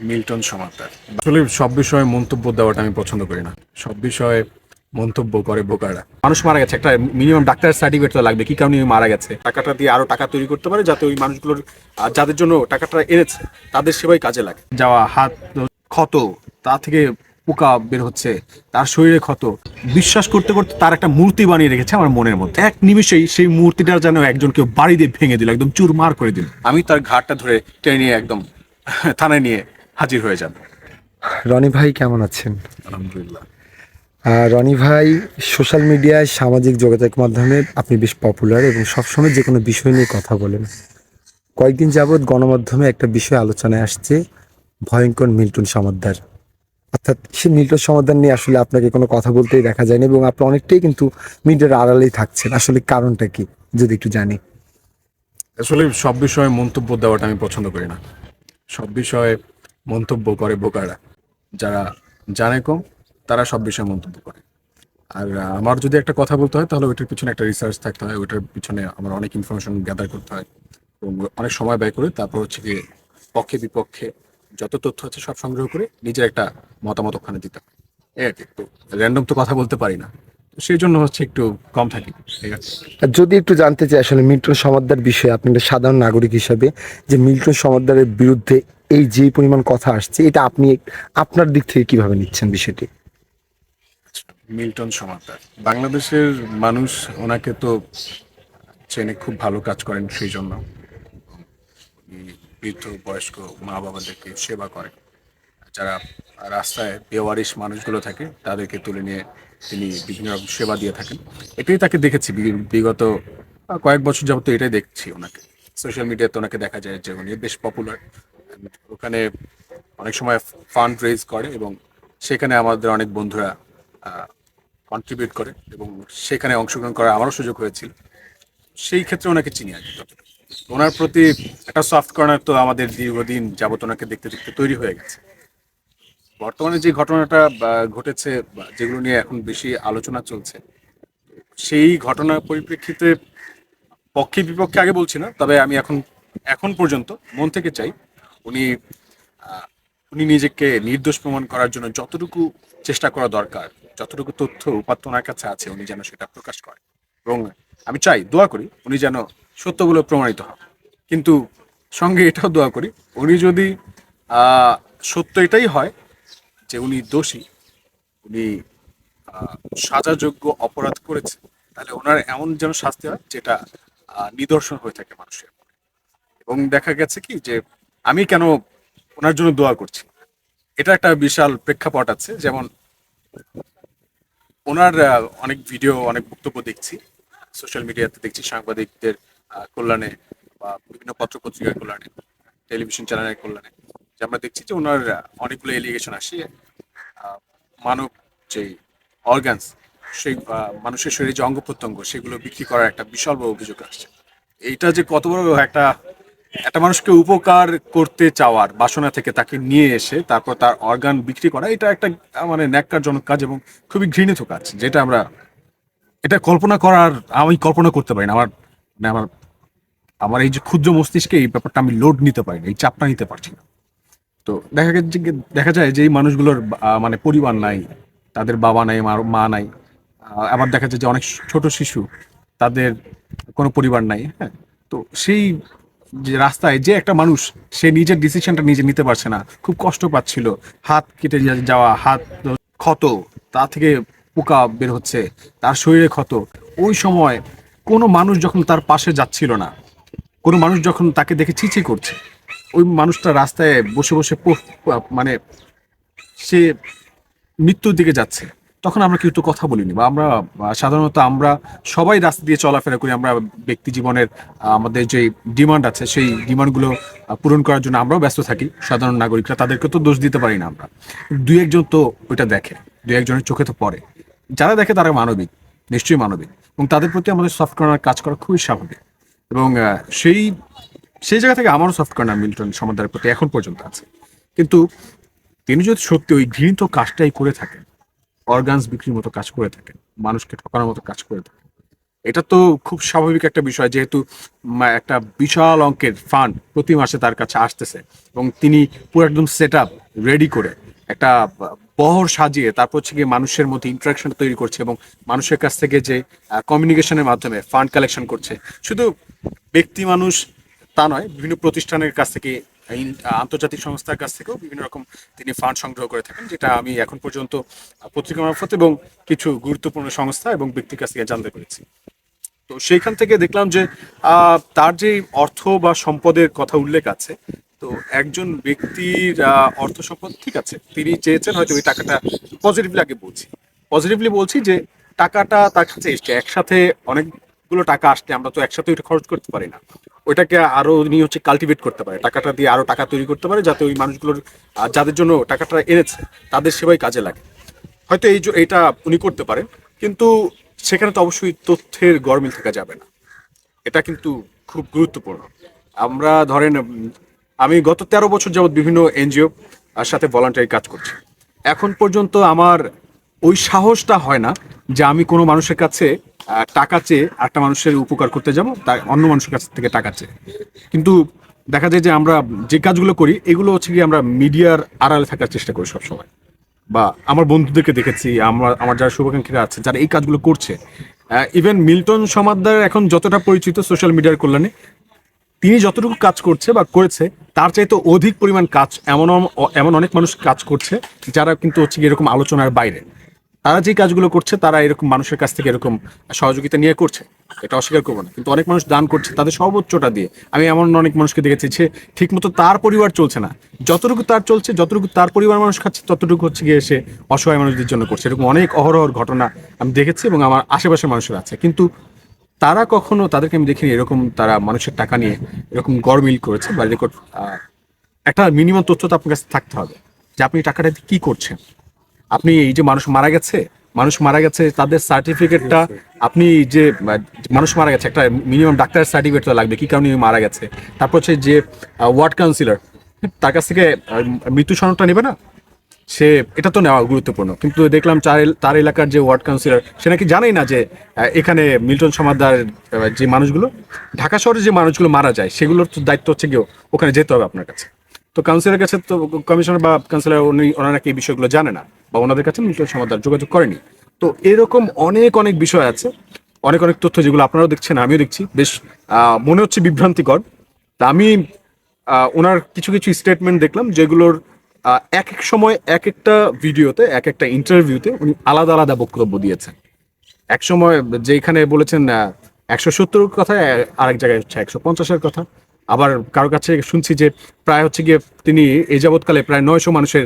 Milton Samaddar. আসলে সব বিষয়ে মন্তব্য দেওয়াটা আমি পছন্দ করি না। সব বিষয়ে মন্তব্য করে বোকারা। মানুষ মারা গেছে, একটা মিনিমাম ডাক্তারের সার্টিফিকেট তো লাগবে কি কারণে মারা গেছে। টাকাটা দিয়ে আরো টাকা তৈরি করতে পারে যাতে ওই মানুষগুলোর যাদের জন্য টাকাটা এনেছে তাদের সেবাই কাজে লাগে। যাওয়া হাত ক্ষত, তা থেকে পোকা বের হচ্ছে, তার শরীরে ক্ষত, বিশ্বাস করতে করতে তার একটা মূর্তি বানিয়ে রেখেছে আমার মনের মধ্যে। এক নিমিষেই সেই মূর্তিটা যেন একজন কেউ বাড়ি দিয়ে ভেঙে দিল, একদম চুরমার করে দিল। আমি তার ঘাটটা ধরে টেনে নিয়ে একদম থানায় নিয়ে হাজির হয়ে যান। রনি ভাই কেমন আছেন? আলহামদুলিল্লাহ। রনি ভাই, সোশ্যাল মিডিয়ায় সামাজিক যোগাযোগ মাধ্যমে আপনি বেশ পপুলার এবং সবসময় যে কোনো বিষয় নিয়ে কথা বলেন। কয়েকদিন যাবৎ গণমাধ্যমে একটা বিষয় আলোচনায় আসছে, ভয়ঙ্কর মিল্টন সমাদ্দার। অর্থাৎ সে মিল্টন সমাদ্দার নিয়ে আসলে আপনাকে কোনো কথা বলতেই দেখা যায়নি এবং আপনি অনেকটাই কিন্তু মিডিয়ার আড়ালেই থাকছেন। আসলে কারণটা কি যদি একটু জানি। আসলে সব বিষয়ে মন্তব্য দেওয়াটা আমি পছন্দ করি না। সব বিষয়ে মন্তব্য করে বোকারা। যারা জানে কম তারা সব বিষয়ে মন্তব্য করে। আর আমার যদি একটা কথা বলতে হয় তাহলে ওইটার পিছনে একটা রিসার্চ থাকতে হয়, ওইটার পিছনে আমার অনেক ইনফরমেশন গ্যাদার করতে হয় এবং অনেক সময় ব্যয় করে তারপর হচ্ছে গিয়ে পক্ষে বিপক্ষে যত তথ্য আছে সব সংগ্রহ করে নিজের একটা মতামত ওখানে দিতে হয়। এই আর কি। তো র্যান্ডম তো কথা বলতে পারি না, তো সেই জন্য হচ্ছে একটু কম থাকি। ঠিক আছে। আর যদি একটু জানতে চাই আসলে মিল্টন সমাদ্দার বিষয়ে, আপনি একটা সাধারণ নাগরিক হিসেবে যে মিল্টন সমাদ্দারের বিরুদ্ধে এই যে পরিমাণ কথা আসছে, এটা আপনি আপনার দিক থেকে কিভাবে নিচ্ছেন বিষয়টি? মিল্টন সমাদ্দার বাংলাদেশের মানুষ ওনাকে তো চেনে, খুব ভালো কাজ করেন। সেই জন্য উনি বৃদ্ধ বয়স্ক মা বাবাদেরকে সেবা করেন। যারা রাস্তায় বেওয়ারিশ মানুষগুলো থাকে তাদেরকে তুলে নিয়ে তিনি বিভিন্ন রকম সেবা দিয়ে থাকেন। এটাই তাকে দেখেছি বিগত কয়েক বছর যাবত, এটাই দেখছি ওনাকে। সোশ্যাল মিডিয়াতে ওনাকে দেখা যায় যে উনি বেশ পপুলার। ওখানে অনেক সময় ফান্ড রেজ করে এবং সেখানে আমাদের অনেক বন্ধুরা কন্ট্রিবিউট করে এবং সেখানে অংশগ্রহণ করার আমারও সুযোগ হয়েছিল। সেই ক্ষেত্রে ওনাকে চিনি আর কি যতটুকু। ওনার প্রতি একটা সফট কর্নার তো আমাদের দীর্ঘদিন যাবত ওনাকে দেখতে দেখতে তৈরি হয়ে গেছে। বর্তমানে যে ঘটনাটা ঘটেছে বা যেগুলো নিয়ে এখন বেশি আলোচনা চলছে, সেই ঘটনার পরিপ্রেক্ষিতে পক্ষে বিপক্ষে আগে বলছি না, তবে আমি এখন এখন পর্যন্ত মন থেকে চাই উনি আহ, উনি নিজেকে নির্দোষ প্রমাণ করার জন্য যতটুকু চেষ্টা করা দরকার, যতটুকু তথ্য উপাত্ত ওনার কাছে আছে উনি যেন সেটা প্রকাশ করে। এবং আমি চাই, দোয়া করি উনি যেন সত্যগুলো প্রমাণিত হয়। কিন্তু সঙ্গে এটাও দোয়া করি উনি যদি আহ, সত্য এটাই হয় যে উনি দোষী, উনি আহ, সাজাযোগ্য অপরাধ করেছে, তাহলে ওনার এমন যেন শাস্তি হয় যেটা নিদর্শন হয়ে থাকে মানুষের। এবং দেখা গেছে কি যে আমি কেন ওনার জন্য দোয়া করছি, এটা একটা বিশাল প্রেক্ষাপট আছে। যেমন ওনার অনেক ভিডিও অনেক বক্তব্য দেখছি সোশ্যাল মিডিয়াতে, দেখছি সাংবাদিকদের কল্যাণে বা বিভিন্ন পত্র পত্রিকার কল্যাণে, টেলিভিশন চ্যানেলের কল্যাণে, যে আমরা দেখছি যে ওনার অনেকগুলো এলিগেশন আসে। আহ, মানব যে অর্গানস, সেই মানুষের শরীরে যে অঙ্গ প্রত্যঙ্গ সেগুলো বিক্রি করার একটা বিশাল বড় অভিযোগ আসছে। এইটা যে কত বড় একটা একটা মানুষকে উপকার করতে চাওয়ার বাসনা থেকে তাকে নিয়ে এসে তারপর তার অর্গান বিক্রি করা, এটা একটা মানে ন্যাক্কারজনক কাজ এবং খুবই ঘৃণিত কাজ, যেটা আমরা এটা কল্পনা করার, আমি কল্পনা করতে পারি না। আমার মানে আমার আমার এই যে ক্ষুদ্র মস্তিষ্কে এই ব্যাপারটা আমি লোড নিতে পারি না, এই চাপটা নিতে পারছি না। তো দেখা যায় যে এই মানুষগুলোর মানে পরিবার নাই, তাদের বাবা নাই, মা নাই। আবার দেখা যায় যে অনেক ছোট শিশু, তাদের কোনো পরিবার নাই। হ্যাঁ। তো সেই যে রাস্তায় যে একটা মানুষ, সে নিজের ডিসিশনটা নিজে নিতে পারছে না, খুব কষ্ট পাচ্ছিল, হাত কেটে যাওয়া, হাত ক্ষত, তা থেকে পোকা বের হচ্ছে, তার শরীরে ক্ষত। ওই সময় কোনো মানুষ যখন তার পাশে যাচ্ছিল না, কোনো মানুষ যখন তাকে দেখে ছিছি করছে, ওই মানুষটা রাস্তায় বসে বসে মানে সে মৃত্যুর দিকে যাচ্ছে, তখন আমরা কিন্তু কথা বলিনি। বা আমরা সাধারণত আমরা সবাই রাস্তা দিয়ে চলাফেরা করি, আমরা ব্যক্তি জীবনের আমাদের যে ডিমান্ড আছে সেই ডিমান্ডগুলো পূরণ করার জন্য আমরাও ব্যস্ত থাকি। সাধারণ নাগরিকরা, তাদেরকে তো দোষ দিতে পারি না আমরা। দুই একজন তো ওইটা দেখে, দুই একজনের চোখে তো পড়ে। যারা দেখে তারা মানবিক, নিশ্চয়ই মানবিক, এবং তাদের প্রতি আমাদের সফট কর্নার কাজ করা খুবই স্বাভাবিক। এবং সেই সেই জায়গা থেকে আমারও সফট কর্নার মিল্টন সমাদ্দারের প্রতি এখন পর্যন্ত আছে। কিন্তু তিনি যদি সত্যি ওই ঘৃণিত কাজটাই করে থাকেন, অর্গানস বিক্রির মতো কাজ করে থাকেন, মানুষকে ঠকানোর মতো কাজ করে থাকেন, এটা তো খুব স্বাভাবিক একটা বিষয়, যেহেতু একটা বিশাল অঙ্কের ফান্ড প্রতি মাসে তার কাছে আসতেছে এবং তিনি পুরো একদম সেট আপ রেডি করে একটা বহর সাজিয়ে তারপর হচ্ছে গিয়ে মানুষের মধ্যে ইন্টারাকশন তৈরি করছে এবং মানুষের কাছ থেকে যে কমিউনিকেশনের মাধ্যমে ফান্ড কালেকশন করছে। শুধু ব্যক্তি মানুষ তা নয়, বিভিন্ন প্রতিষ্ঠানের কাছ থেকে, আন্তর্জাতিক সংস্থার কাছ থেকেও বিভিন্ন রকম তিনি ফান্ড সংগ্রহ করে থাকেন, যেটা আমি এখন পর্যন্ত পত্রিকা মারফত এবং কিছু গুরুত্বপূর্ণ সংস্থা এবং ব্যক্তির কাছ থেকে জানতে পেরেছি। তো সেইখান থেকে দেখলাম যে তার যে অর্থ বা সম্পদের কথা উল্লেখ আছে, তো একজন ব্যক্তির অর্থ সম্পদ ঠিক আছে, তিনি চেয়েছেন হয়তো ওই টাকাটা, পজিটিভলি আগে বলছি, পজিটিভলি বলছি যে টাকাটা তার কাছে এসছে একসাথে, অনেকগুলো টাকা আসছে, আমরা তো একসাথে ওইটা খরচ করতে পারি না, ওইটাকে আরো উনি হচ্ছে কাল্টিভেট করতে পারে, টাকাটা দিয়ে আরো টাকা তৈরি করতে পারে যাতে ওই মানুষগুলোর যাদের জন্য টাকাটা এনেছে তাদের সেবাই কাজে লাগে। হয়তো এইটা উনি করতে পারেন, কিন্তু সেখানে তো অবশ্যই তথ্যের গরমিল থাকা যাবে না, এটা কিন্তু খুব গুরুত্বপূর্ণ। আমরা ধরেন আমি গত 13 বছর যাবৎ বিভিন্ন এনজিও সাথে ভলান্টারি কাজ করছি। এখন পর্যন্ত আমার ওই সাহসটা হয় না যে আমি কোনো মানুষের কাছে টাকা চেয়ে একটা মানুষের উপকার করতে যাব, তার অন্য মানুষের কাছ থেকে টাকা চেয়ে। কিন্তু দেখা যায় যে আমরা যে কাজগুলো করি এগুলো হচ্ছে কি আমরা মিডিয়ার আড়ালে থাকার চেষ্টা করি সবসময়, বা আমার বন্ধুদেরকে দেখেছি, আমার যারা শুভাকাঙ্ক্ষীরা আছে যারা এই কাজগুলো করছে, ইভেন মিল্টন সমাদ্দার এখন যতটা পরিচিত সোশ্যাল মিডিয়ার কল্যাণে, তিনি যতটুকু কাজ করছে বা করেছে তার চাইতে অধিক পরিমাণ কাজ এমন এমন অনেক মানুষ কাজ করছে যারা কিন্তু হচ্ছে কি এরকম আলোচনার বাইরে, তারা যে কাজগুলো করছে তারা এরকম মানুষের কাছ থেকে এরকম সহযোগিতা নিয়ে করছে, এটা অস্বীকার করবো না, কিন্তু অনেক মানুষ দান করছে তাদের সর্বোচ্চটা দিয়ে। আমি এমন অনেক মানুষকে দেখেছি যে ঠিকমতো তার পরিবার চলছে না, যতটুকু তার চলছে, যতটুকু তার পরিবার মানুষ খাচ্ছে ততটুকু হচ্ছে গিয়ে এসে অসহায় মানুষদের জন্য করছে। এরকম অনেক অহরহর ঘটনা আমি দেখেছি এবং আমার আশেপাশের মানুষের আছে, কিন্তু তারা কখনো, তাদেরকে আমি দেখিনি এরকম তারা মানুষের টাকা নিয়ে এরকম গড়মিল করেছে বা রেকর্ড। একটা মিনিমাম তথ্য তো আপনার কাছে থাকতে হবে যে আপনি টাকাটা দিয়ে কি করছেন। আপনি এই যে মানুষ মারা গেছে তাদের সার্টিফিকেটটা, আপনি যে মানুষ মারা গেছে একটা মিনিমাম ডাক্তারের সার্টিফিকেট তো লাগবে কি কারণে মারা গেছে। তারপর হচ্ছে যে ওয়ার্ড কাউন্সিলর, তার কাছ থেকে মৃত্যু সনদটা নেবে না, সে এটা তো নেওয়া গুরুত্বপূর্ণ। কিন্তু দেখলাম তার এলাকার যে ওয়ার্ড কাউন্সিলর সে নাকি জানেই না যে এখানে মিল্টন সমাদ্দার যে মানুষগুলো, ঢাকা শহরে যে মানুষগুলো মারা যায় সেগুলোর তো দায়িত্ব হচ্ছে গিয়ে ওখানে যেতে হবে আপনার কাছে। তো কাউন্সিলরের কাছে তো কমিশনার বা কাউন্সিলর ওনারা নাকি এই বিষয়গুলো জানে না বা ওনাদের কাছে মিল্টন সমাদ্দার যোগাযোগ করেনি। তো এরকম অনেক অনেক বিষয় আছে, অনেক অনেক তথ্য যেগুলো আপনারাও দেখছেন আমিও দেখছি, বেশ মনে হচ্ছে বিভ্রান্তিকর। তা আমি ওনার কিছু কিছু স্টেটমেন্ট দেখলাম যেগুলোর এক এক সময় এক একটা ভিডিওতে, এক একটা ইন্টারভিউতে উনি আলাদা আলাদা বক্তব্য দিয়েছেন। এক সময় যেখানে বলেছেন 170 কথা, আরেক জায়গায় হচ্ছে 150-এর কথা। আবার কারো কাছে শুনছি যে প্রায় হচ্ছে গিয়ে তিনি এই যাবৎকালে প্রায় 900 মানুষের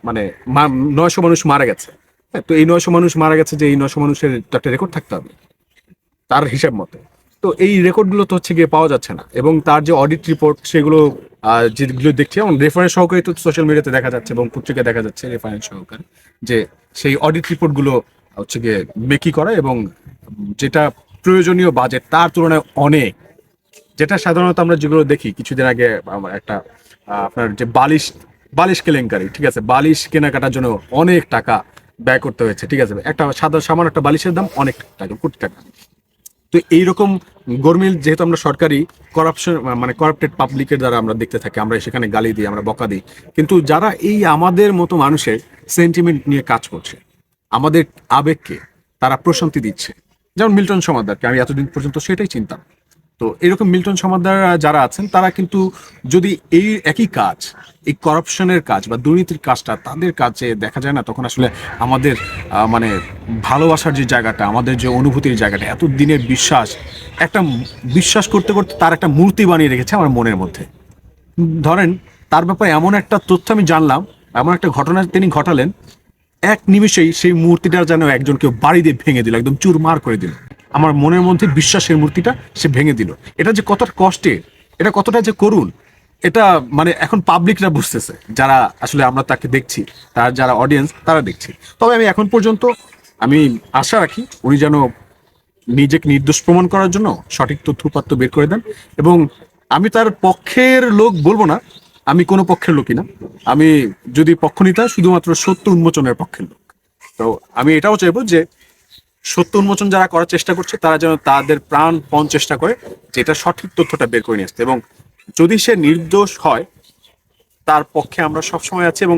মানে 900 মানুষ মারা গেছে। হ্যাঁ, তো এই 900 মানুষ মারা গেছে, যে এই 900 মানুষের তো একটা রেকর্ড থাকতে হবে তার হিসাব মতো। তো এই রেকর্ডগুলো তো হচ্ছে গিয়ে পাওয়া যাচ্ছে না, এবং তার যে অডিট রিপোর্ট সেগুলো যেগুলো দেখছি এবং রেফারেন্স সহকারে তো সোশ্যাল মিডিয়াতে দেখা যাচ্ছে এবং পত্রিকায় দেখা যাচ্ছে রেফারেন্স সহকারে, যে সেই অডিট রিপোর্টগুলো হচ্ছে গিয়ে মেকি করা এবং যেটা প্রয়োজনীয় বাজেট তার তুলনায় অনেক, যেটা সাধারণত আমরা যেগুলো দেখি কিছুদিন আগে আমার একটা আপনার যে বালিশ বালিশ কেলেঙ্কারি, ঠিক আছে, বালিশ কেনাকাটার জন্য অনেক টাকা ব্যয় করতে হয়েছে, ঠিক আছে, একটা সামান্য একটা বালিশের দাম অনেক টাকা, কোটি টাকা। তো এইরকম গরমিল যেহেতু আমরা সরকারি করাপশন মানে করাপ্টেড পাবলিকের দ্বারা আমরা দেখতে থাকি, আমরা সেখানে গালি দিই, আমরা বকা দিই, কিন্তু যারা এই আমাদের মতো মানুষের সেন্টিমেন্ট নিয়ে কাজ করছে, আমাদের আবেগকে তারা প্রশান্তি দিচ্ছে, যেমন মিল্টন সমাদ্দারকে আমি এতদিন পর্যন্ত সেটাই চিন্তাম। তো এরকম মিল্টন সমাদ্দার যারা আছেন তারা কিন্তু যদি এই একই কাজ, এই করাপশনের কাজ বা দুর্নীতির কাজটা তাদের কাছে দেখা যায় না, তখন আসলে আমাদের মানে ভালোবাসার যে জায়গাটা, আমাদের যে অনুভূতির জায়গাটা, এত দিনের বিশ্বাস, একটা বিশ্বাস করতে করতে তার একটা মূর্তি বানিয়ে রেখেছে আমার মনের মধ্যে। ধরেন তার ব্যাপারে এমন একটা তথ্য আমি জানলাম, এমন একটা ঘটনা তিনি ঘটালেন, এক নিমেষেই সেই মূর্তিটা যেন একজনকে বাড়ি দিয়ে ভেঙে দিল, একদম চুরমার করে দিল। আমার মনের মধ্যে বিশ্বাসের মূর্তিটা সে ভেঙে দিল। এটা যে কতটা কষ্টে, এটা কতটা যে করুণ, এটা মানে এখন পাবলিকরা বুঝতেছে, যারা আসলে আমরা তাকে দেখছি, তার যারা অডিয়েন্স তারা দেখছি। তবে আমি এখন পর্যন্ত আমি আশা রাখি উনি যেন নিজেকে নির্দোষ প্রমাণ করার জন্য সঠিক তথ্য উপাত্ত বের করে দেন। এবং আমি তার পক্ষের লোক বলবো না, আমি কোনো পক্ষের লোকই না, আমি যদি পক্ষ নিতে হয় শুধুমাত্র সত্য উন্মোচনের পক্ষের লোক। তো আমি এটাও চাইবো যে সত্য উন্মোচন যারা করার চেষ্টা করছে তারা যেন তাদের প্রাণপণ চেষ্টা করে যেটা সঠিক তথ্যটা বের করে নিয়ে আসতে, এবং যদি সে নির্দোষ হয় তার পক্ষে আমরা সবসময় আছি। এবং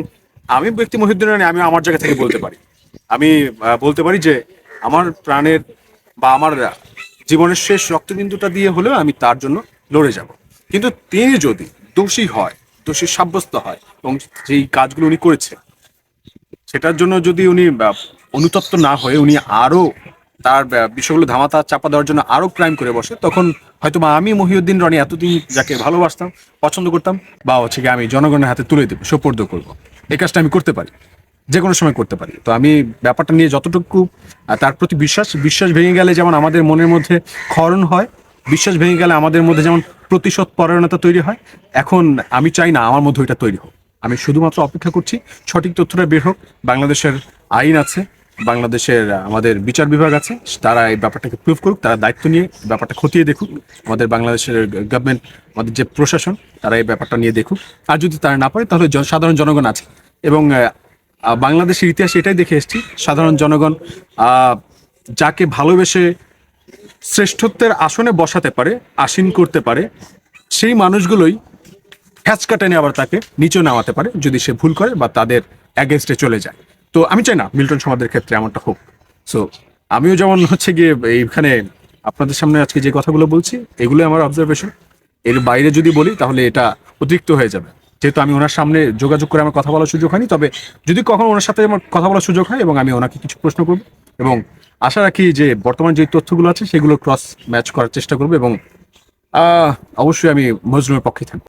আমি ব্যক্তি মহিউদ্দিন রানী, আমি আমার জায়গা থেকে বলতে পারি, আমি বলতে পারি যে আমার প্রাণের বা আমার জীবনের শেষ রক্তবিন্দুটা দিয়ে হলেও আমি তার জন্য লড়ে যাব। কিন্তু তিনি যদি দোষী হয়, দোষী সাব্যস্ত হয় এবং যেই কাজগুলো উনি করেছে সেটার জন্য যদি উনি অনুতপ্ত না হয়ে উনি আরো তার বিষয়গুলো ধামাতা চাপা দেওয়ার জন্য আরো ক্রাইম করে বসে, তখন হয়তো বা আমি মহিউদ্দিন রনি এতদিন যাকে ভালোবাসতাম, পছন্দ করতাম, বা হচ্ছে কি আমি জনগণের হাতে তুলে দেবো, সোপর্দ করবো, এই কাজটা আমি করতে পারি, যে কোনো সময় করতে পারি। তো আমি ব্যাপারটা নিয়ে যতটুকু তার প্রতি বিশ্বাস ভেঙে গেলে যেমন আমাদের মনের মধ্যে ক্ষরণ হয়, বিশ্বাস ভেঙে গেলে আমাদের মধ্যে যেমন প্রতিশোধ পরায়ণতা তৈরি হয়, এখন আমি চাই না আমার মধ্যে ওইটা তৈরি হোক। আমি শুধুমাত্র অপেক্ষা করছি সঠিক তথ্যটা বের হোক। বাংলাদেশের আইন আছে, বাংলাদেশের আমাদের বিচার বিভাগ আছে, তারা এই ব্যাপারটাকে প্রুভ করুক, তারা দায়িত্ব নিয়ে ব্যাপারটা খতিয়ে দেখুক। আমাদের বাংলাদেশের গভর্নমেন্ট, আমাদের যে প্রশাসন, তারা এই ব্যাপারটা নিয়ে দেখুক। আর যদি তারা না পারে তাহলে সাধারণ জনগণ আছে। এবং বাংলাদেশের ইতিহাসে এটাই দেখে এসেছি, সাধারণ জনগণ যাকে ভালোবেসে শ্রেষ্ঠত্বের আসনে বসাতে পারে, আসীন করতে পারে, সেই মানুষগুলোই হ্যাচকা টেনে আবার তাকে নিচে নামাতে পারে যদি সে ভুল করে বা তাদের অ্যাগেনস্টে চলে যায়। তো আমি চাই না মিল্টন সমাজের ক্ষেত্রে এমনটা হোক। সো আমিও যেমন হচ্ছে গিয়ে এইখানে আপনাদের সামনে আজকে যে কথাগুলো বলছি, এগুলো আমার অবজারভেশন। এর বাইরে যদি বলি তাহলে এটা অতিরিক্ত হয়ে যাবে, যেহেতু আমি ওনার সামনে যোগাযোগ করে আমার কথা বলার সুযোগ হয়নি। তবে যদি কখনো ওনার সাথে আমার কথা বলার সুযোগ হয় এবং আমি ওনাকে কিছু প্রশ্ন করব, এবং আশা রাখি যে বর্তমান যে তথ্যগুলো আছে সেগুলো ক্রস ম্যাচ করার চেষ্টা করবো, এবং অবশ্যই আমি মজলুমের পক্ষে থাকবো।